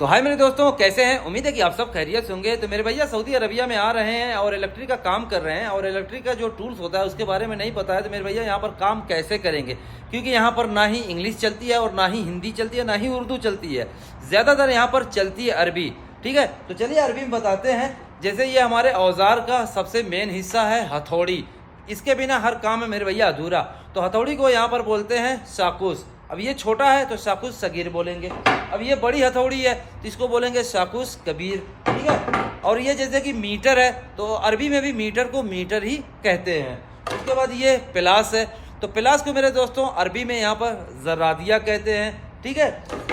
तो हाय मेरे दोस्तों, कैसे हैं? उम्मीद है कि आप सब खैरियत से होंगे। तो मेरे भैया सऊदी अरबिया में आ रहे हैं और इलेक्ट्रिक का काम कर रहे हैं और इलेक्ट्रिक का जो टूल्स होता है उसके बारे में नहीं पता है। तो मेरे भैया यहाँ पर काम कैसे करेंगे, क्योंकि यहाँ पर ना ही इंग्लिश चलती है और ना ही हिंदी चलती है, ना ही उर्दू चलती है। ज़्यादातर यहाँ पर चलती है अरबी। ठीक है, तो चलिए अरबी में बताते हैं। जैसे ये हमारे औजार का सबसे मेन हिस्सा है हथौड़ी। इसके बिना हर काम है मेरे भैया अधूरा। तो हथौड़ी को यहाँ पर बोलते हैं शाकूस। अब ये छोटा है तो शाकूस सगीर बोलेंगे। अब ये बड़ी हथौड़ी है तो इसको बोलेंगे शाकूस कबीर। ठीक है, और ये जैसे कि मीटर है तो अरबी में भी मीटर को मीटर ही कहते हैं। उसके बाद ये पिलास है, तो पिलास को मेरे दोस्तों अरबी में यहाँ पर जरादिया कहते हैं। ठीक है,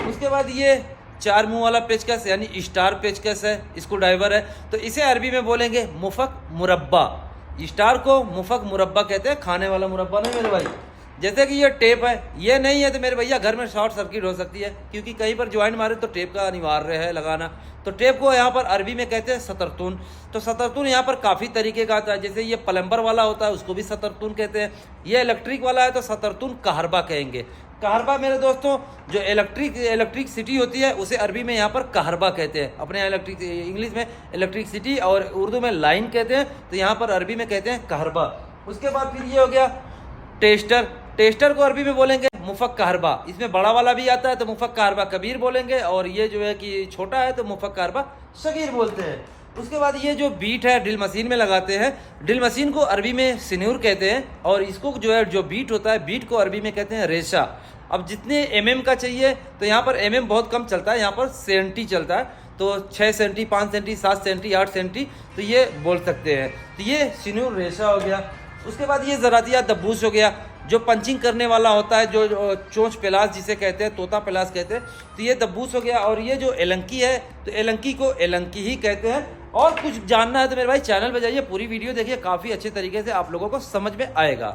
उसके बाद ये चार मुंह वाला पेचकस यानी स्टार पेचकस है, इसको ड्राइवर है, तो इसे अरबी में बोलेंगे मुफक मुरब्बा। स्टार को मुफक मुरब्बा कहते हैं, खाने वाला मुरब्बा नहीं मेरे भाई। जैसे कि ये टेप है, ये नहीं है तो मेरे भैया घर में शॉर्ट सर्किट हो सकती है, क्योंकि कहीं पर ज्वाइन मारे तो टेप का अनिवार्य है लगाना। तो टेप को यहाँ पर अरबी में कहते हैं सतरतून। तो सतरतून यहाँ पर काफ़ी तरीके का आता है। जैसे ये प्लम्बर वाला होता है उसको भी सतरतून कहते हैं। ये इलेक्ट्रिक वाला है तो सतरतून कहरबा कहेंगे। कहरबा मेरे दोस्तों जो इलेक्ट्रिसिटी होती है उसे अरबी में यहाँ पर कहरबा कहते हैं। अपने यहाँ इंग्लिश में इलेक्ट्रिसिटी और उर्दू में लाइन कहते हैं, तो यहाँ पर अरबी में कहते हैं कहरबा। उसके बाद फिर ये हो गया टेस्टर। टेस्टर को अरबी में बोलेंगे मुफक कहरबा। इसमें बड़ा वाला भी आता है तो मुफक कहरबा कबीर बोलेंगे, और ये जो है कि छोटा है तो मुफक कहरबा सगीर बोलते हैं। उसके बाद ये जो बीट है ड्रिल मशीन में लगाते हैं, ड्रिल मशीन को अरबी में सिन्यूर कहते हैं, और इसको जो है जो बीट होता है बीट को अरबी में कहते हैं रेशा। अब जितने एमएम का चाहिए तो यहाँ पर एमएम बहुत कम चलता है, यहाँ पर सेंटी चलता है। तो 6 सेंटी, 5 सेंटी, 7 सेंटी, 8 सेंटी, तो ये बोल सकते हैं। तो ये सिन्यूर रेशा हो गया। उसके बाद ये ज़रादिया दब्बूस हो गया, जो पंचिंग करने वाला होता है, जो चोंच पिलास जिसे कहते हैं, तोता पिलास कहते हैं, तो ये दब्बूस हो गया। और ये जो एलंकी है तो एलंकी को एलंकी ही कहते हैं। और कुछ जानना है तो मेरे भाई चैनल पे जाइए, पूरी वीडियो देखिए, काफ़ी अच्छे तरीके से आप लोगों को समझ में आएगा।